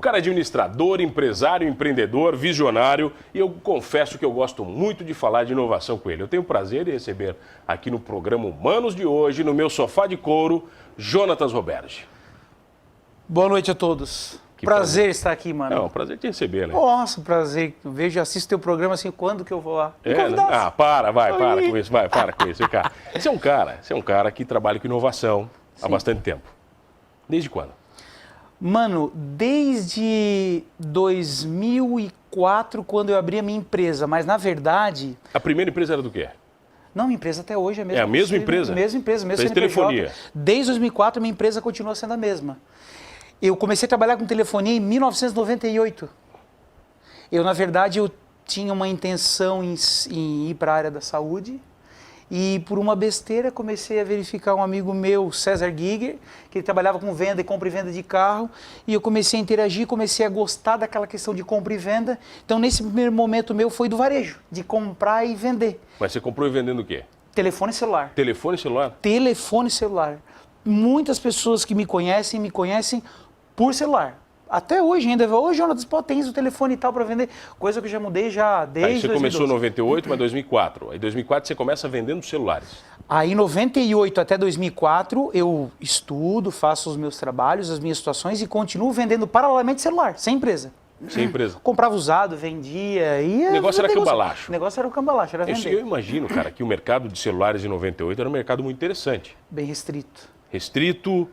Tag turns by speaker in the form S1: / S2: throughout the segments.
S1: cara é administrador, empresário, empreendedor, visionário e eu confesso que eu gosto muito de falar de inovação com ele. Eu tenho o prazer de receber aqui no programa Humanos de hoje, no meu sofá de couro, Jonatas Roberge.
S2: Boa noite a todos. Prazer estar aqui, mano.
S1: Não, prazer te receber, né?
S2: Nossa, prazer. Eu vejo, assisto teu programa assim, quando que eu vou lá?
S1: Para com isso, para com isso, cara. Você é um cara que trabalha com inovação há bastante tempo. Desde quando?
S2: Mano, desde 2004, quando eu abri a minha empresa, mas na verdade...
S1: A primeira empresa era do quê?
S2: Não, minha empresa até hoje é a mesma.
S1: É a mesma empresa?
S2: Mesma empresa, mesma
S1: Fez
S2: CNPJ.
S1: telefonia?
S2: Desde 2004, minha empresa continua sendo a mesma. Eu comecei a trabalhar com telefonia em 1998. Na verdade, eu tinha uma intenção em ir para a área da saúde e, por uma besteira, comecei a verificar um amigo meu, César Giger, que ele trabalhava com venda e compra e venda de carro, e eu comecei a interagir, comecei a gostar daquela questão de compra e venda. Então, nesse primeiro momento meu, foi do varejo, de comprar e vender.
S1: Mas você comprou e vendendo o quê?
S2: Telefone celular.
S1: Telefone celular?
S2: Telefone celular. Muitas pessoas que me conhecem por celular. Até hoje ainda. Hoje, Jonatas, pô, tens o telefone e tal para vender. Coisa que eu já mudei já desde 2012.
S1: Aí você começou em 98, mas 2004. Aí em 2004 você começa vendendo celulares.
S2: Aí em 98 até 2004 eu estudo, faço os meus trabalhos, as minhas situações e continuo vendendo paralelamente celular, sem empresa.
S1: Sem empresa.
S2: Comprava usado, vendia e...
S1: O negócio era cambalacho.
S2: O negócio era o cambalacho, era vender.
S1: Eu imagino, cara, que o mercado de celulares em 98 era um mercado muito interessante.
S2: Bem restrito.
S1: Restrito,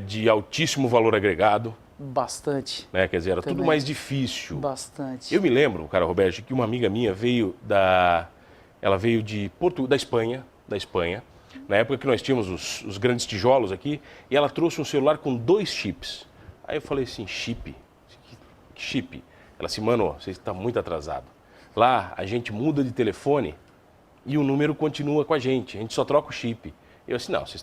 S1: de altíssimo valor agregado.
S2: Bastante.
S1: Né? Quer dizer, era tudo mais difícil.
S2: Bastante.
S1: Eu me lembro, cara, Roberto, que uma amiga minha veio ela veio da Espanha, na época que nós tínhamos os grandes tijolos aqui, e ela trouxe um celular com 2 chips. Aí eu falei assim, chip? Que chip? Ela assim, mano, você está muito atrasado. Lá a gente muda de telefone e o número continua com a gente só troca o chip. Eu assim, não, você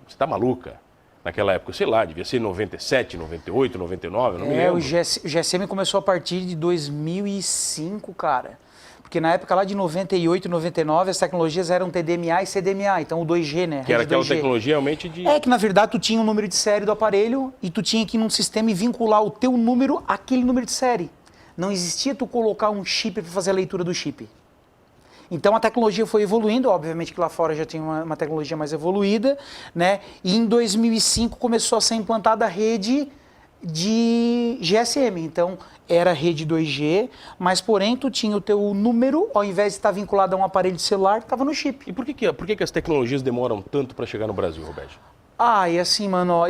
S1: está maluca? Naquela época, sei lá, devia ser 97, 98, 99, não me lembro.
S2: O GSM começou a partir de 2005, cara. Porque na época lá de 98 e 99, as tecnologias eram TDMA e CDMA, então o 2G, né?
S1: Que era aquela tecnologia realmente de...
S2: que na verdade tu tinha o número de série do aparelho e tu tinha que ir num sistema e vincular o teu número àquele número de série. Não existia tu colocar um chip para fazer a leitura do chip. Então a tecnologia foi evoluindo, obviamente que lá fora já tinha uma tecnologia mais evoluída, né? E em 2005 começou a ser implantada a rede de GSM. Então era rede 2G, mas porém tu tinha o teu número, ao invés de estar vinculado a um aparelho de celular, estava no chip.
S1: E por que as tecnologias demoram tanto para chegar no Brasil, Roberto?
S2: E assim, mano,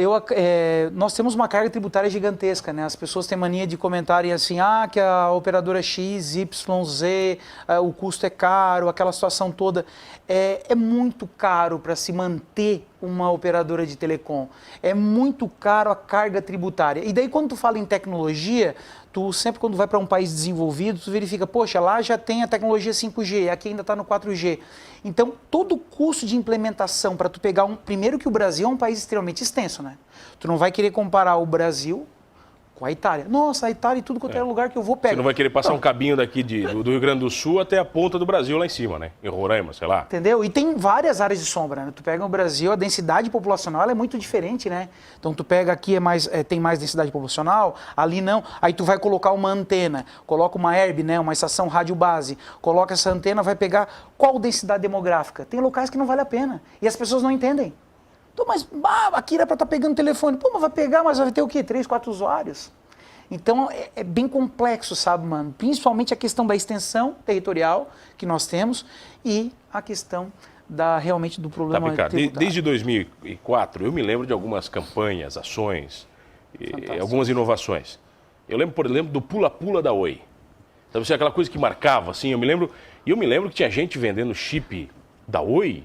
S2: nós temos uma carga tributária gigantesca, né? As pessoas têm mania de comentarem assim, que a operadora X, Y, Z, o custo é caro, aquela situação toda. É muito caro para se manter uma operadora de telecom. É muito caro a carga tributária. E daí quando tu fala em tecnologia, tu sempre quando vai para um país desenvolvido, tu verifica, poxa, lá já tem a tecnologia 5G, aqui ainda está no 4G. Então, todo o custo de implementação para tu pegar primeiro que o Brasil é um país extremamente extenso, né? Tu não vai querer comparar o Brasil com a Itália. Nossa, a Itália e tudo quanto é lugar que eu vou pegar.
S1: Você não vai querer passar um cabinho daqui do Rio Grande do Sul até a ponta do Brasil lá em cima, né? Em Roraima, sei lá.
S2: Entendeu? E tem várias áreas de sombra, né? Tu pega o Brasil, a densidade populacional é muito diferente, né? Então tu pega aqui tem mais densidade populacional, ali não. Aí tu vai colocar uma antena, coloca uma ERB, né? Uma estação rádio base, coloca essa antena, vai pegar qual densidade demográfica? Tem locais que não vale a pena. E as pessoas não entendem. Então, mas aqui era para estar pegando telefone. Pô, mas vai pegar, mas vai ter o quê? 3, 4 usuários? Então, é bem complexo, sabe, mano? Principalmente a questão da extensão territorial que nós temos e a questão realmente do problema tributário.
S1: Desde 2004, eu me lembro de algumas campanhas, ações, algumas inovações. Eu lembro, por exemplo, do pula-pula da Oi. Sabe, assim, aquela coisa que marcava, assim, eu me lembro que tinha gente vendendo chip da Oi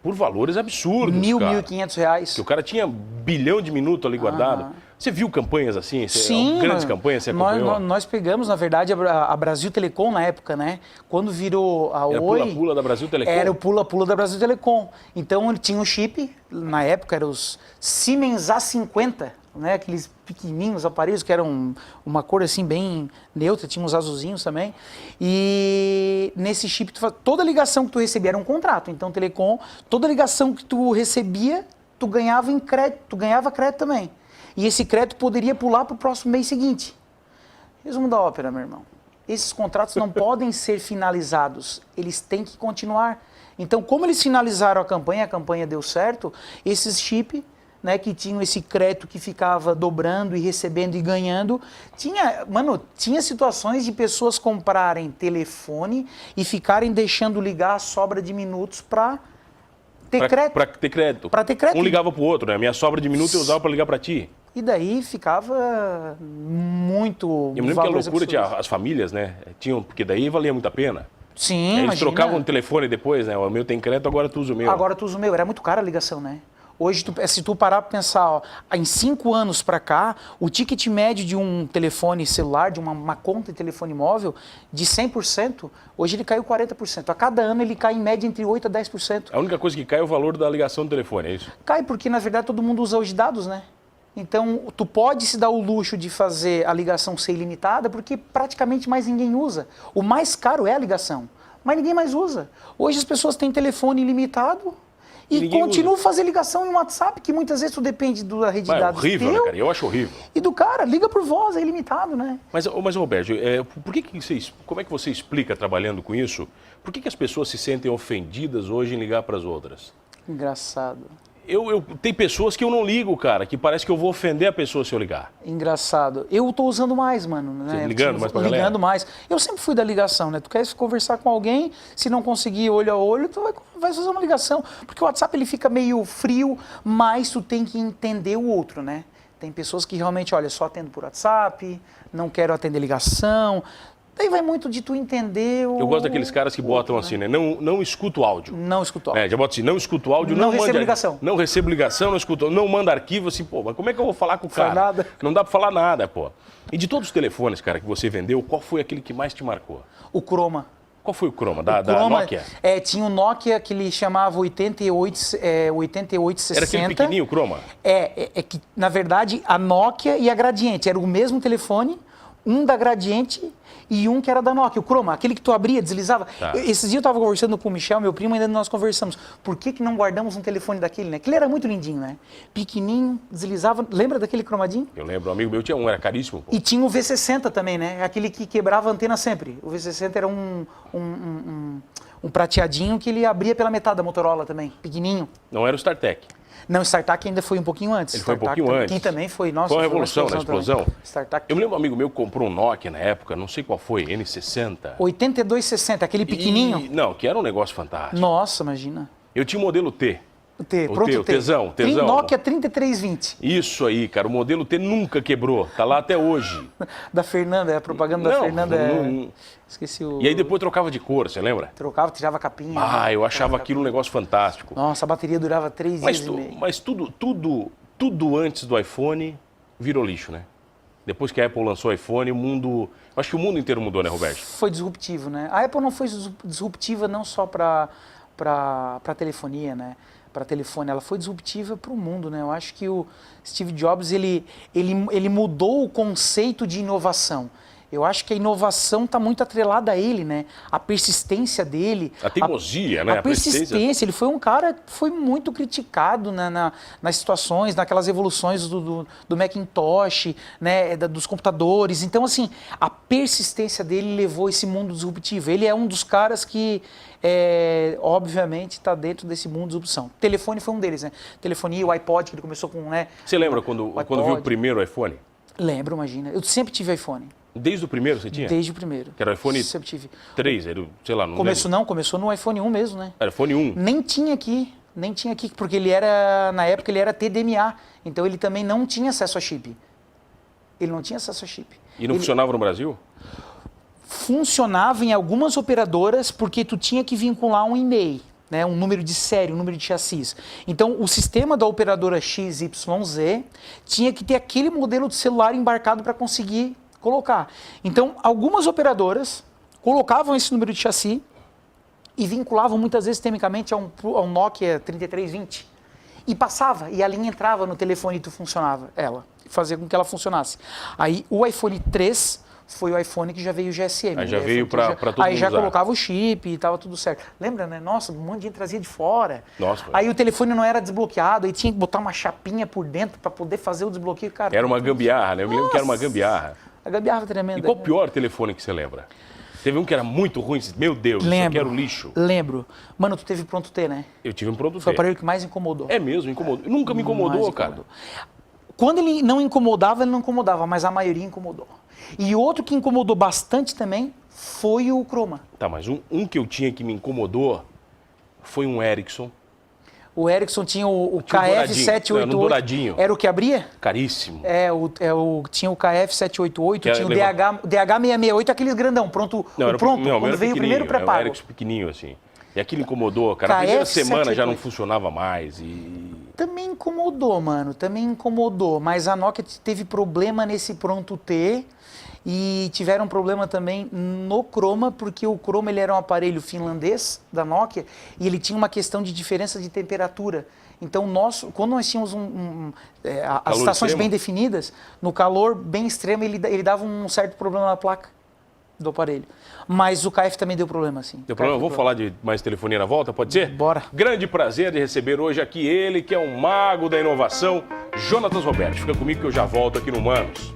S1: por valores absurdos,
S2: R$1.500.
S1: Que o cara tinha 1 bilhão de minutos ali guardado. Você viu campanhas assim?
S2: Sim.
S1: Grandes campanhas, você acompanhou?
S2: Nós pegamos, na verdade, a Brasil Telecom na época, né? Quando virou a Oi...
S1: Era o pula-pula da Brasil Telecom?
S2: Era o pula-pula da Brasil Telecom. Então, ele tinha um chip, na época, eram os Siemens A50, né? Aqueles pequenininhos aparelhos que eram uma cor assim bem neutra, tinha uns azulzinhos também. E nesse chip, toda ligação que tu recebia era um contrato. Então, Telecom, toda ligação que tu recebia, tu ganhava em crédito, tu ganhava crédito também. e esse crédito poderia pular para o próximo mês seguinte. Resumo da ópera, meu irmão. Esses contratos não podem ser finalizados, eles têm que continuar. Então, como eles finalizaram a campanha deu certo, esses chips, né, que tinham esse crédito que ficava dobrando e recebendo e ganhando, tinha situações de pessoas comprarem telefone e ficarem deixando ligar a sobra de minutos para ter crédito.
S1: Para ter crédito.
S2: Para ter crédito.
S1: Um ligava para o outro, né? Minha sobra de minutos eu usava para ligar para ti.
S2: E daí ficava muito...
S1: Eu me lembro que a loucura tinha as famílias, né? Porque daí valia muito a pena.
S2: Sim,
S1: Eles
S2: imagina.
S1: trocavam o telefone depois, né? O meu tem crédito, agora tu usa o meu.
S2: Agora tu usa o meu. Era muito cara a ligação, né? Hoje, se tu parar para pensar, ó, em 5 anos para cá, o ticket médio de um telefone celular, de uma conta de telefone móvel, de 100%, hoje ele caiu 40%. A cada ano ele cai em média entre 8% a 10%.
S1: A única coisa que cai é o valor da ligação do telefone, é isso?
S2: Cai porque, na verdade, todo mundo usa hoje dados, né? Então, tu pode se dar o luxo de fazer a ligação ser ilimitada porque praticamente mais ninguém usa. O mais caro é a ligação, mas ninguém mais usa. Hoje as pessoas têm telefone ilimitado e continuam a fazer ligação em WhatsApp, que muitas vezes tu depende da rede de dados.
S1: É horrível, né, cara? Eu acho horrível.
S2: E do cara, liga por voz, é ilimitado, né?
S1: Mas Roberto, como é que você explica, trabalhando com isso, por que as pessoas se sentem ofendidas hoje em ligar para as outras?
S2: Engraçado.
S1: Tem pessoas que eu não ligo, cara, que parece que eu vou ofender a pessoa se eu ligar.
S2: Engraçado. Eu tô usando mais, mano. Né?
S1: Você ligando mais pra galera?
S2: Ligando mais. Eu sempre fui da ligação, né? Tu quer conversar com alguém, se não conseguir olho a olho, tu vai fazer uma ligação. Porque o WhatsApp ele fica meio frio, mas tu tem que entender o outro, né? Tem pessoas que realmente, olha, só atendo por WhatsApp, não quero atender ligação. Daí vai muito de tu entender o...
S1: Eu gosto daqueles caras que botam assim, né? Não escuto áudio.
S2: Não escuto áudio.
S1: Já bota assim, não escuto áudio,
S2: não recebo ligação.
S1: Não recebo ligação, não escuto, não manda arquivo, assim, pô, mas como é que eu vou falar com o cara?
S2: Nada.
S1: Não dá pra falar nada, pô. E de todos os telefones, cara, que você vendeu, qual foi aquele que mais te marcou?
S2: O Chroma.
S1: Qual foi o Chroma? Da Nokia?
S2: Tinha um Nokia que ele chamava 8860.
S1: Era aquele pequenininho, o Chroma?
S2: É que, na verdade, a Nokia e a Gradiente era o mesmo telefone, um da Gradiente e um que era da Nokia, o Chroma, aquele que tu abria, deslizava.
S1: Tá.
S2: Esses dias eu estava conversando com o Michel, meu primo, ainda nós conversamos. Por que não guardamos um telefone daquele, né? Aquele era muito lindinho, né? Pequenininho, deslizava. Lembra daquele cromadinho?
S1: Eu lembro, um amigo meu tinha um, era caríssimo. Pô.
S2: E tinha o V60 também, né? Aquele que quebrava a antena sempre. O V60 era um prateadinho que ele abria pela metade da Motorola também, pequenininho.
S1: Não era o StarTech.
S2: Não, o StarTAC ainda foi um pouquinho antes.
S1: Ele foi um pouquinho antes.
S2: Quem também foi, nossa.
S1: Foi uma revolução, né? Explosão.
S2: StarTAC.
S1: Eu me lembro um amigo meu que comprou um Nokia na época, não sei qual foi, N60.
S2: 8260, aquele pequenininho?
S1: Não, que era um negócio fantástico.
S2: Nossa, imagina.
S1: Eu tinha o modelo T.
S2: O Tezão. Nokia 3320.
S1: Isso aí, cara. O modelo T nunca quebrou. Tá lá até hoje.
S2: Da Fernanda, a propaganda da Fernanda. Esqueci o...
S1: E aí depois trocava de cor, você lembra?
S2: Trocava, tirava a capinha.
S1: Eu achava aquilo um negócio fantástico.
S2: Nossa, a bateria durava 3 dias e meio.
S1: Mas tudo antes do iPhone virou lixo, né? Depois que a Apple lançou o iPhone, acho que o mundo inteiro mudou, né, Roberto?
S2: Foi disruptivo, né? A Apple não foi disruptiva não só para telefonia, né? Para telefone, ela foi disruptiva para o mundo, né? Eu acho que o Steve Jobs, ele mudou o conceito de inovação. Eu acho que a inovação está muito atrelada a ele, né? A persistência dele.
S1: A teimosia, né?
S2: A persistência. Ele foi um cara que foi muito criticado nas situações, naquelas evoluções do Macintosh, né? Dos computadores. Então, assim, a persistência dele levou esse mundo disruptivo. Ele é um dos caras que, obviamente, está dentro desse mundo de disrupção. O telefone foi um deles, né? Telefonia, o iPod, que ele começou com, né?
S1: Você lembra quando viu o primeiro iPhone?
S2: Lembro, imagina. Eu sempre tive iPhone.
S1: Desde o primeiro você tinha?
S2: Desde o primeiro.
S1: Que era o iPhone
S2: sempre tive.
S1: 3, sei lá, não lembro.
S2: Começou no iPhone 1 mesmo, né?
S1: Era iPhone 1.
S2: Nem tinha aqui, porque na época ele era TDMA, então ele também não tinha acesso a chip. Ele não tinha acesso a chip.
S1: E não funcionava no Brasil?
S2: Funcionava em algumas operadoras porque tu tinha que vincular um e-mail, né, um número de série, um número de chassis. Então, o sistema da operadora XYZ tinha que ter aquele modelo de celular embarcado para conseguir colocar. Então, algumas operadoras colocavam esse número de chassi e vinculavam muitas vezes, temicamente, a um Nokia 3320. E passava, e a linha entrava no telefone e tu funcionava, fazia com que ela funcionasse. Aí, o iPhone 3 foi o iPhone que já veio o GSM.
S1: Aí já veio para todo mundo
S2: Aí já
S1: usar.
S2: colocava o chip e tava tudo certo. Lembra, né? Nossa, um monte de gente trazia de fora.
S1: Nossa,
S2: aí o telefone não era desbloqueado, aí tinha que botar uma chapinha por dentro para poder fazer o desbloqueio. Cara,
S1: Era uma gambiarra, né? Eu me lembro que era uma gambiarra.
S2: A gambiarra tremenda.
S1: E qual o pior telefone que você lembra? Teve um que era muito ruim, meu Deus, isso aqui era um lixo.
S2: Lembro. Mano, tu teve pronto T, né?
S1: Eu tive um pronto
S2: Foi o
S1: T.
S2: aparelho que mais incomodou.
S1: É mesmo, incomodou. Nunca me incomodou, cara.
S2: Quando ele não incomodava, mas a maioria incomodou. E outro que incomodou bastante também foi o Chroma.
S1: Tá, mas um que eu tinha que me incomodou foi um Ericsson.
S2: O Ericsson tinha o
S1: Tinha um
S2: KF788.
S1: douradinho.
S2: Era o que abria?
S1: Caríssimo.
S2: Tinha o KF788,
S1: Que
S2: tinha o
S1: levava-
S2: DH668, aqueles grandão, pronto.
S1: Não, era
S2: pronto,
S1: não,
S2: quando
S1: era
S2: veio o primeiro
S1: pequenininho,
S2: pré-pago.
S1: era um Ericsson pequenininho, assim. E aquilo incomodou, cara. A primeira semana já não
S2: KF788.
S1: funcionava mais e...
S2: Também incomodou, mano, também incomodou. Mas a Nokia teve problema nesse pronto T e tiveram problema também no Chroma, porque o Chroma ele era um aparelho finlandês da Nokia e ele tinha uma questão de diferença de temperatura. Então, quando nós tínhamos as estações
S1: extremo?
S2: bem definidas, no calor bem extremo ele dava um certo problema na placa do aparelho. Mas o KF também deu problema, sim.
S1: Deu problema? Vamos falar de mais telefonia na volta, pode ser?
S2: Bora.
S1: Grande prazer de receber hoje aqui ele, que é um mago da inovação, Jonatas Roberto. Fica comigo que eu já volto aqui no Manos.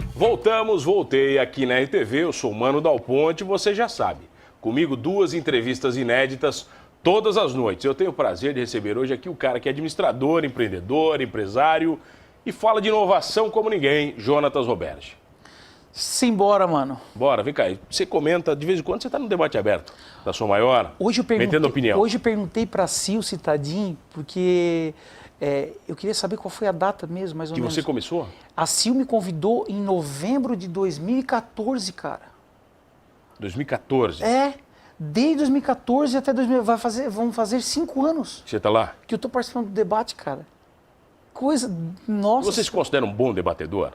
S1: Voltei aqui na RTV, eu sou o Mano Dal Ponte, você já sabe. Comigo 2 entrevistas inéditas todas as noites. Eu tenho o prazer de receber hoje aqui o cara que é administrador, empreendedor, empresário e fala de inovação como ninguém, Jonatas Roberto.
S2: Simbora, mano.
S1: Bora, vem cá. Você comenta, de vez em quando você está no debate aberto da sua maior, metendo opinião.
S2: Hoje eu perguntei para Sil Citadin, porque eu queria saber qual foi a data mesmo, mais ou
S1: Que
S2: menos.
S1: você começou?
S2: A Sil me convidou em novembro de 2014, cara.
S1: 2014.
S2: Desde 2014 até 2000, vão fazer 5 anos
S1: Você está lá?
S2: que eu tô participando do debate, cara. Nossa.
S1: Você se considera um bom debatedor?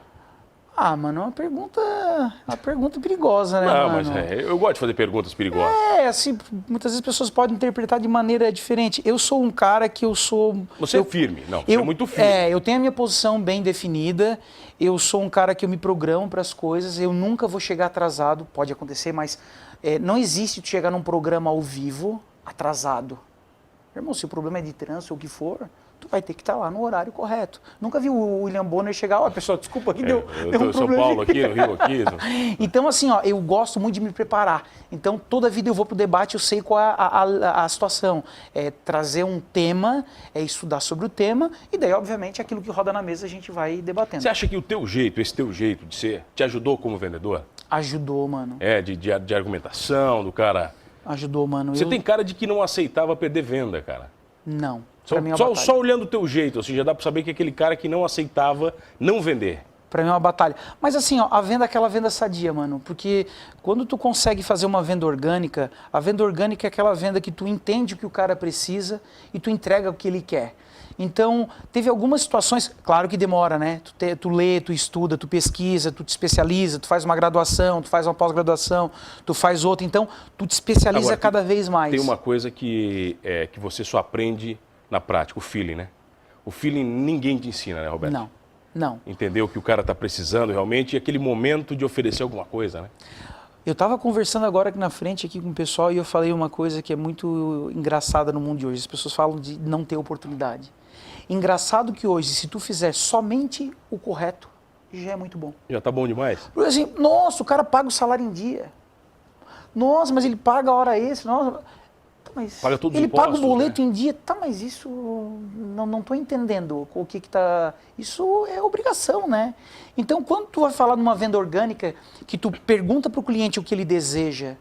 S2: Ah, mano, é uma pergunta perigosa, né,
S1: Não,
S2: mano?
S1: mas eu gosto de fazer perguntas perigosas.
S2: Assim, muitas vezes as pessoas podem interpretar de maneira diferente. Eu sou um cara que eu sou...
S1: Você é firme, não, você é muito firme.
S2: Eu tenho a minha posição bem definida, eu sou um cara que eu me programo para as coisas, eu nunca vou chegar atrasado, pode acontecer, mas não existe tu chegar num programa ao vivo atrasado. Irmão, se o problema é de trânsito ou o que for, tu vai ter que estar lá no horário correto. Nunca vi o William Bonner chegar, pessoal, desculpa que deu um
S1: São
S2: problema.
S1: Paulo aqui, no Rio aqui.
S2: Então, assim, eu gosto muito de me preparar. Então, toda vida eu vou pro debate, eu sei qual é a situação. É trazer um tema, é estudar sobre o tema, e daí, obviamente, aquilo que roda na mesa a gente vai debatendo.
S1: Você acha que esse teu jeito de ser, te ajudou como vendedor?
S2: Ajudou, mano.
S1: De argumentação, do cara...
S2: Ajudou, mano.
S1: Você tem cara de que não aceitava perder venda, cara.
S2: Não.
S1: Só olhando o teu jeito, assim, já dá para saber que é aquele cara que não aceitava não vender.
S2: Pra mim é uma batalha. Mas assim, a venda é aquela venda sadia, mano. Porque quando tu consegue fazer uma venda orgânica, a venda orgânica é aquela venda que tu entende o que o cara precisa e tu entrega o que ele quer. Então, teve algumas situações, claro que demora, né? Tu lê, tu estuda, tu pesquisa, tu te especializa, tu faz uma graduação, tu faz uma pós-graduação, tu faz outra. Então, tu te especializa
S1: Agora,
S2: cada vez mais.
S1: Tem uma coisa que você só aprende na prática, o feeling, né? O feeling ninguém te ensina, né, Roberto?
S2: Não.
S1: Entender o que o cara está precisando realmente e aquele momento de oferecer alguma coisa, né?
S2: Eu estava conversando agora aqui na frente aqui com o pessoal e eu falei uma coisa que é muito engraçada no mundo de hoje. As pessoas falam de não ter oportunidade. Engraçado que hoje, se tu fizer somente o correto, já é muito bom.
S1: Já tá bom demais?
S2: Porque assim, nossa, o cara paga o salário em dia. Nossa, mas ele paga a hora extra. Nossa, mas
S1: paga todos os
S2: ele
S1: impostos,
S2: paga o boleto,
S1: né?
S2: em dia. Tá, mas isso não estou entendendo o que tá... Isso é obrigação, né? Então, quando tu vai falar numa venda orgânica, que tu pergunta para o cliente o que ele deseja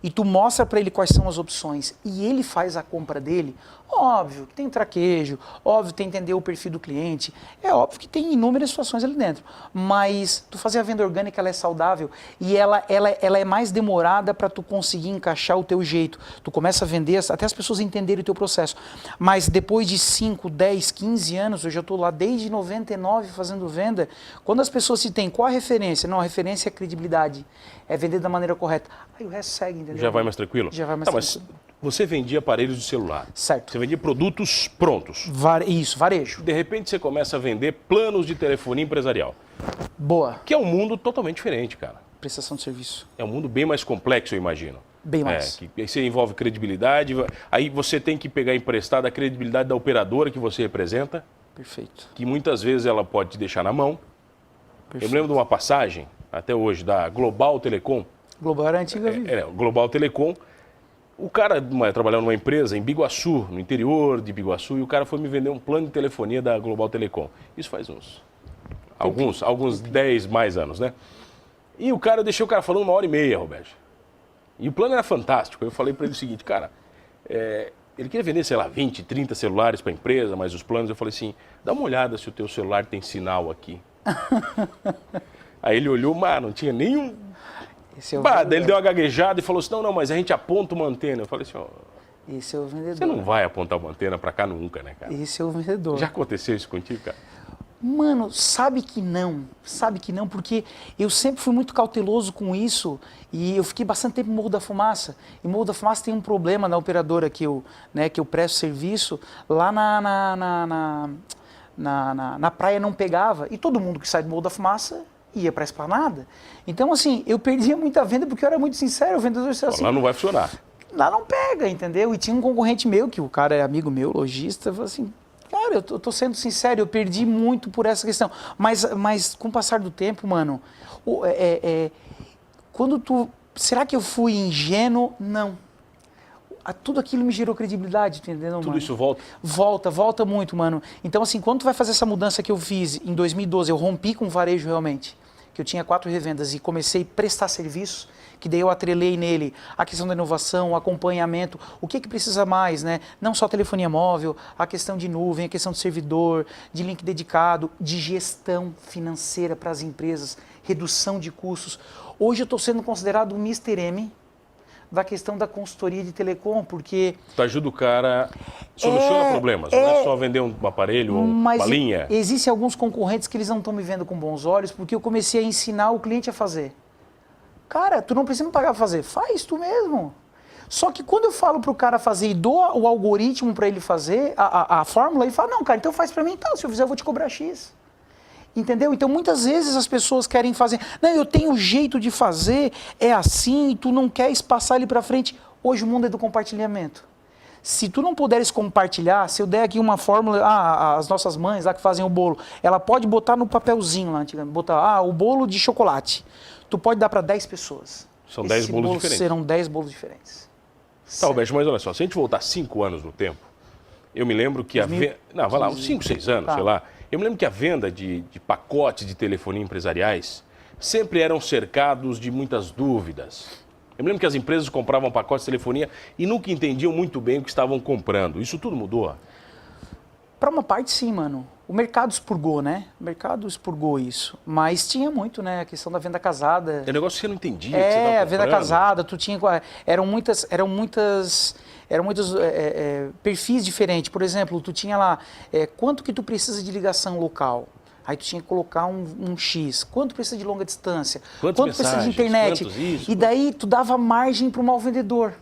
S2: e tu mostra para ele quais são as opções e ele faz a compra dele, óbvio que tem traquejo, óbvio que tem que entender o perfil do cliente, é óbvio que tem inúmeras situações ali dentro, mas tu fazer a venda orgânica, ela é saudável e ela é mais demorada para tu conseguir encaixar o teu jeito. Tu começa a vender até as pessoas entenderem o teu processo, mas depois de 5, 10, 15 anos, eu já estou lá desde 99 fazendo venda, quando as pessoas se têm qual a referência? Não, a referência é a credibilidade, é vender da maneira correta. Aí o resto segue, entendeu?
S1: Já vai mais tranquilo?
S2: Já vai mais tranquilo.
S1: Mas você vendia aparelhos de celular.
S2: Certo.
S1: Você vendia produtos prontos.
S2: Isso, varejo.
S1: De repente você começa a vender planos de telefonia empresarial.
S2: Boa.
S1: Que é um mundo totalmente diferente, cara.
S2: prestação de serviço.
S1: É um mundo bem mais complexo, eu imagino.
S2: Bem mais.
S1: Que aí você envolve credibilidade, aí você tem que pegar emprestada a credibilidade da operadora que você representa,
S2: Perfeito.
S1: que muitas vezes ela pode te deixar na mão.
S2: Perfeito.
S1: Eu me lembro de uma passagem, até hoje, da Global Telecom.
S2: Global era antiga, viu?
S1: Global Telecom. O cara trabalhava numa empresa em Biguaçu, no interior de Biguaçu, e o cara foi me vender um plano de telefonia da Global Telecom. Isso faz alguns 10 mais anos, né? E o cara, eu deixei o cara falando 1h30, Roberto. E o plano era fantástico. Eu falei para ele o seguinte, cara, ele queria vender, sei lá, 20, 30 celulares para a empresa, mas os planos, eu falei assim, dá uma olhada se o teu celular tem sinal aqui. Aí ele olhou, não tinha nenhum... Daí ele deu uma gaguejada e falou assim, não, mas a gente aponta uma antena. Eu falei assim,
S2: esse é o vendedor.
S1: Você não vai apontar uma antena para cá nunca, né, cara?
S2: Esse é o vendedor.
S1: Já aconteceu isso contigo, cara?
S2: Mano, sabe que não, porque eu sempre fui muito cauteloso com isso e eu fiquei bastante tempo em Morro da Fumaça. E Morro da Fumaça tem um problema na operadora que eu presto serviço, lá na praia não pegava e todo mundo que sai do Morro da Fumaça ia para a Esplanada. Então, assim, eu perdia muita venda porque eu era muito sincero, o vendedor disse assim...
S1: Lá não vai funcionar.
S2: Lá não pega, entendeu? E tinha um concorrente meu, que o cara é amigo meu, lojista, falou assim... Cara, eu tô sendo sincero, eu perdi muito por essa questão. Mas com o passar do tempo, mano, será que eu fui ingênuo? Não. Tudo aquilo me gerou credibilidade, entendeu, mano?
S1: Tudo isso volta?
S2: Volta muito, mano. Então, assim, quando tu vai fazer essa mudança que eu fiz em 2012, eu rompi com o varejo realmente, que eu tinha 4 revendas e comecei a prestar serviço, que daí eu atrelei nele a questão da inovação, o acompanhamento, o que precisa mais, né? Não só telefonia móvel, a questão de nuvem, a questão de servidor, de link dedicado, de gestão financeira para as empresas, redução de custos. Hoje eu estou sendo considerado o Mr. M da questão da consultoria de telecom, porque...
S1: Tu ajuda o cara, soluciona problemas, não é só vender um aparelho ou uma linha.
S2: Existem alguns concorrentes que eles não estão me vendo com bons olhos, porque eu comecei a ensinar o cliente a fazer. Cara, tu não precisa me pagar para fazer, faz tu mesmo. Só que quando eu falo para o cara fazer e dou o algoritmo para ele fazer, a fórmula, ele fala, não, cara, então faz para mim, tá, se eu fizer eu vou te cobrar X. Entendeu? Então, muitas vezes as pessoas querem fazer, não, eu tenho jeito de fazer, é assim, tu não queres passar ele para frente. Hoje o mundo é do compartilhamento. Se tu não puderes compartilhar, se eu der aqui uma fórmula, as nossas mães lá que fazem o bolo, ela pode botar no papelzinho lá, botar, o bolo de chocolate. Tu pode dar para 10 pessoas.
S1: São 10 bolos diferentes.
S2: Serão 10 bolos diferentes.
S1: Tá, Roberto, mas olha só, se a gente voltar 5 anos no tempo, eu me lembro que a venda... Não, vai lá, uns 5, 6 anos, sei lá. Eu me lembro que a venda de pacotes de telefonia empresariais sempre eram cercados de muitas dúvidas. Eu me lembro que as empresas compravam pacotes de telefonia e nunca entendiam muito bem o que estavam comprando. Isso tudo mudou?
S2: Para uma parte, sim, mano. O mercado expurgou, né? O mercado expurgou isso. Mas tinha muito, né? A questão da venda casada.
S1: É um negócio que você não entendia. Que você
S2: a venda casada, tu tinha... Eram muitos perfis diferentes. Por exemplo, tu tinha lá, quanto que tu precisa de ligação local? Aí tu tinha que colocar um X. Quanto precisa de longa distância? Quanto precisa de internet? E daí tu dava margem para o mal vendedor.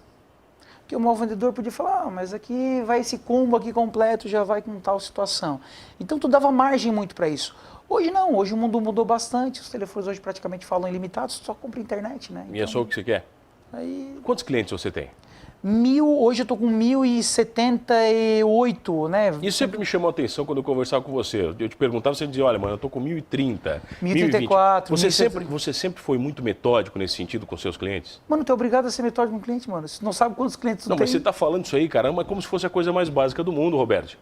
S2: Porque o mal vendedor podia falar, mas aqui vai esse combo aqui completo, já vai com tal situação. Então tu dava margem muito para isso. Hoje não, hoje o mundo mudou bastante, os telefones hoje praticamente falam ilimitados, só compra internet, né?
S1: Então, e é só o que você quer?
S2: Aí...
S1: Quantos clientes você tem?
S2: Hoje eu estou com 1.078, né?
S1: Isso sempre me chamou a atenção quando eu conversava com você. Eu te perguntava, você dizia, olha, mano, eu estou com 1.030,
S2: 1.034.
S1: Você sempre foi muito metódico nesse sentido com seus clientes?
S2: Mano, tu é obrigado a ser metódico com o cliente, mano. Você não sabe quantos clientes tu tem.
S1: Não, mas você está falando isso aí, caramba, é como se fosse a coisa mais básica do mundo, Roberto.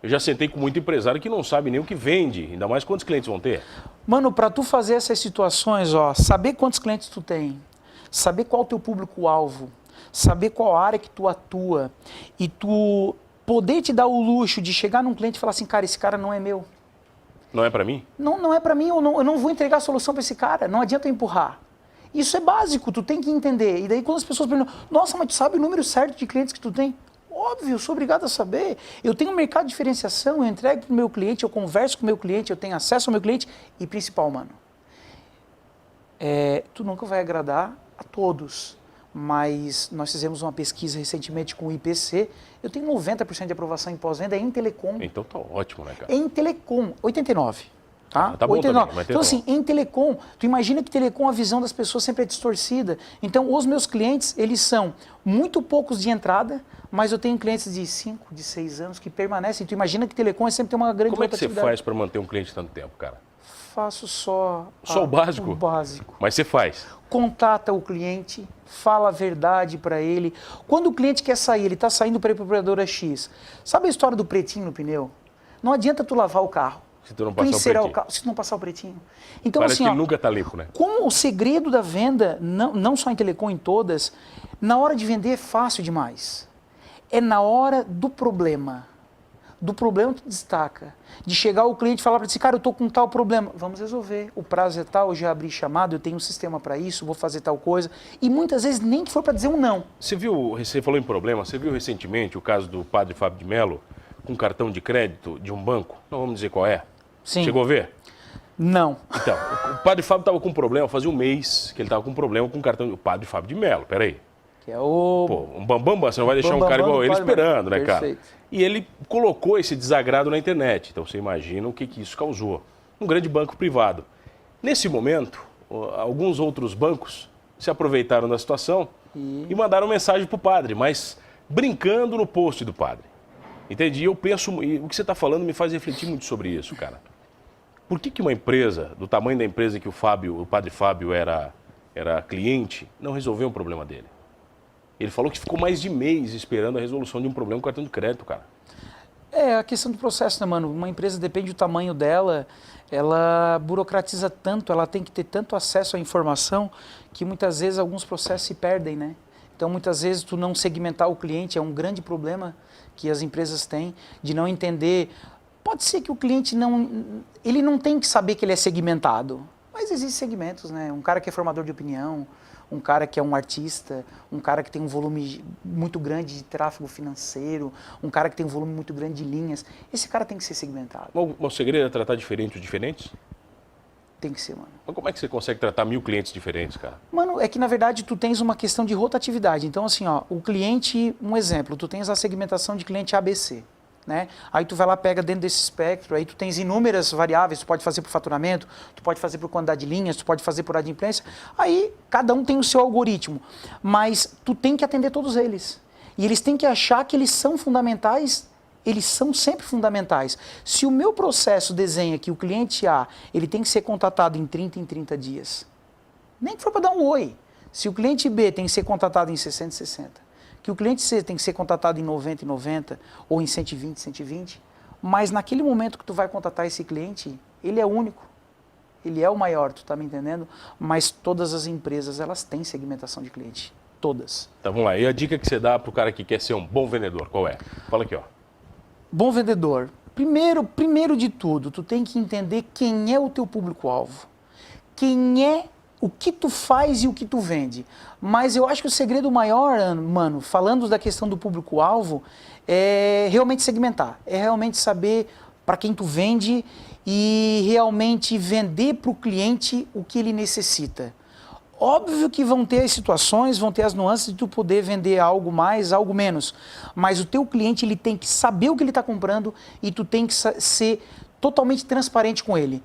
S1: Eu já sentei com muito empresário que não sabe nem o que vende, ainda mais quantos clientes vão ter.
S2: Mano, para tu fazer essas situações, saber quantos clientes tu tem, saber qual é o teu público-alvo, saber qual área que tu atua e tu poder te dar o luxo de chegar num cliente e falar assim, cara, esse cara não é meu.
S1: Não é para mim?
S2: Não é para mim, eu não vou entregar a solução para esse cara, não adianta eu empurrar. Isso é básico, tu tem que entender. E daí quando as pessoas perguntam, nossa, mas tu sabe o número certo de clientes que tu tem? Óbvio, eu sou obrigado a saber. Eu tenho um mercado de diferenciação, eu entrego para o meu cliente, eu converso com o meu cliente, eu tenho acesso ao meu cliente e principal, mano, tu nunca vai agradar a todos. Mas nós fizemos uma pesquisa recentemente com o IPC, eu tenho 90% de aprovação em pós-venda em telecom.
S1: Então tá ótimo, né, cara?
S2: Em telecom, 89%. Tá?
S1: Tá bom
S2: 89.
S1: também,
S2: Então, assim, em telecom, tu imagina que telecom a visão das pessoas sempre é distorcida. Então, os meus clientes, eles são muito poucos de entrada, mas eu tenho clientes de 5, de 6 anos que permanecem. Tu imagina que telecom sempre tem uma grande
S1: Como é que você
S2: rotatividade.
S1: faz para manter um cliente tanto tempo, cara?
S2: Faço só
S1: Só o básico?
S2: O básico.
S1: Mas você faz.
S2: Contata o cliente, fala a verdade para ele. Quando o cliente quer sair, ele está saindo para ir para a operadora X. Sabe a história do pretinho no pneu? Não adianta tu lavar o carro.
S1: Se tu não passar o
S2: Encerar
S1: pretinho.
S2: carro, se tu não passar o pretinho. Então,
S1: Parece
S2: assim,
S1: que
S2: ó,
S1: nunca tá limpo, né?
S2: como o segredo da venda, não só em telecom, em todas, na hora de vender é fácil demais. É na hora do problema. Do problema tu destaca. De chegar o cliente e falar para ti, cara, eu estou com tal problema. Vamos resolver. O prazo é tal, eu já abri chamado, eu tenho um sistema para isso, vou fazer tal coisa. E muitas vezes nem que for para dizer um não.
S1: Você falou em problema, você viu recentemente o caso do padre Fábio de Mello com cartão de crédito de um banco? Não vamos dizer qual é.
S2: Sim.
S1: Chegou a ver?
S2: Não.
S1: Então, o padre Fábio estava com um problema, fazia um mês que ele estava com um problema com o cartão do padre Fábio de Mello. Peraí.
S2: Que é o...
S1: Pô, um bambambam, você não vai deixar um cara igual ele esperando, né, cara? E ele colocou esse desagrado na internet. Então você imagina o que isso causou. Um grande banco privado. Nesse momento, alguns outros bancos se aproveitaram da situação e mandaram mensagem para o padre, mas brincando no post do padre. Entendi? Eu penso, e o que você está falando me faz refletir muito sobre isso, cara. Por que uma empresa, do tamanho da empresa que o padre Fábio era cliente, não resolveu o problema dele? Ele falou que ficou mais de mês esperando a resolução de um problema com cartão de crédito, cara.
S2: É a questão do processo, né, mano? Uma empresa, depende do tamanho dela, ela burocratiza tanto, ela tem que ter tanto acesso à informação que muitas vezes alguns processos se perdem, né? Então, muitas vezes, tu não segmentar o cliente é um grande problema que as empresas têm, de não entender. Pode ser que o cliente ele não tem que saber que ele é segmentado, mas existem segmentos, né? Um cara que é formador de opinião, um cara que é um artista, um cara que tem um volume muito grande de tráfego financeiro, um cara que tem um volume muito grande de linhas. Esse cara tem que ser segmentado.
S1: O segredo é tratar diferente os diferentes?
S2: Tem que ser, mano.
S1: Mas como é que você consegue tratar 1000 clientes diferentes, cara?
S2: Mano, é que na verdade tu tens uma questão de rotatividade. Então assim, ó, o cliente, um exemplo, tu tens a segmentação de cliente ABC. Né? Aí tu vai lá, pega dentro desse espectro, aí tu tens inúmeras variáveis, tu pode fazer por faturamento, tu pode fazer por quantidade de linhas, tu pode fazer por adimplência, aí cada um tem o seu algoritmo, mas tu tem que atender todos eles. E eles têm que achar que eles são fundamentais, eles são sempre fundamentais. Se o meu processo desenha que o cliente A, ele tem que ser contatado em 30 dias, nem que for para dar um oi. Se o cliente B tem que ser contatado em 60, que o cliente C tem que ser contatado em 90 ou em 120, mas naquele momento que tu vai contatar esse cliente, ele é único, ele é o maior, tu tá me entendendo? Mas todas as empresas, elas têm segmentação de cliente, todas.
S1: Então vamos lá, e a dica que você dá pro cara que quer ser um bom vendedor, qual é? Fala aqui, ó.
S2: Bom vendedor, primeiro de tudo, tu tem que entender quem é o teu público-alvo, quem é o que tu faz e o que tu vende. Mas eu acho que o segredo maior, mano, falando da questão do público-alvo, é realmente segmentar. É realmente saber para quem tu vende e realmente vender para o cliente o que ele necessita. Óbvio que vão ter as situações, vão ter as nuances de tu poder vender algo mais, algo menos. Mas o teu cliente, ele tem que saber o que ele está comprando e tu tem que ser totalmente transparente com ele.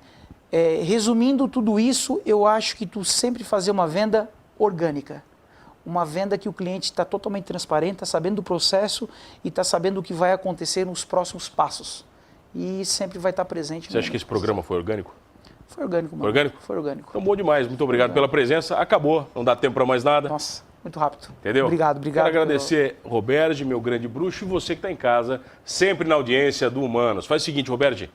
S2: Resumindo tudo isso, eu acho que tu sempre fazer uma venda orgânica. Uma venda que o cliente está totalmente transparente, está sabendo do processo e está sabendo o que vai acontecer nos próximos passos. E sempre vai estar presente.
S1: Você acha que esse programa foi orgânico?
S2: Foi orgânico, mano.
S1: Foi orgânico?
S2: Foi orgânico.
S1: Então, bom demais. Muito obrigado pela presença. Acabou. Não dá tempo para mais nada.
S2: Nossa, muito rápido.
S1: Entendeu?
S2: Obrigado.
S1: Quero agradecer, Roberge, meu grande bruxo, e você que está em casa, sempre na audiência do Humanos. Faz o seguinte, Roberge.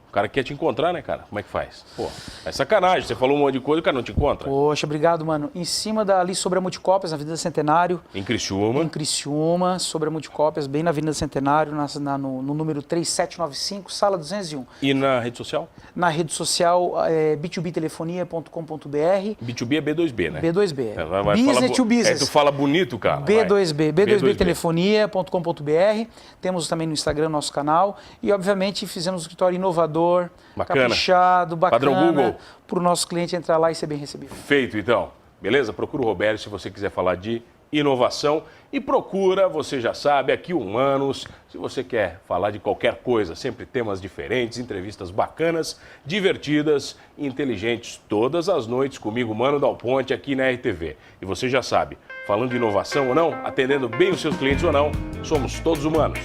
S1: O cara quer te encontrar, né, cara? Como é que faz? Pô, é sacanagem. Você falou um monte de coisa e o cara não te encontra.
S2: Poxa, obrigado, mano. Em cima ali sobre a Multicópias, na Avenida Centenário.
S1: Em Criciúma.
S2: Em Criciúma, sobre a Multicópias, bem na Avenida Centenário, no número 3795, sala 201.
S1: E na rede social?
S2: Na rede social, b2btelefonia.com.br.
S1: B2B é B2B, né?
S2: B2B.
S1: Business
S2: to business.
S1: Tu fala bonito, cara.
S2: B2B. b2btelefonia.com.br. Temos também no Instagram nosso canal. E, obviamente, fizemos um escritório inovador,
S1: bacana,
S2: caprichado, bacana,
S1: padrão Google,
S2: para o nosso cliente entrar lá e ser bem recebido.
S1: Feito, então. Beleza? Procura o Roberto se você quiser falar de inovação e procura, você já sabe, aqui Humanos. Se você quer falar de qualquer coisa, sempre temas diferentes, entrevistas bacanas, divertidas e inteligentes todas as noites comigo, Mano Dal Ponte, aqui na RTV. E você já sabe, falando de inovação ou não, atendendo bem os seus clientes ou não, somos todos humanos.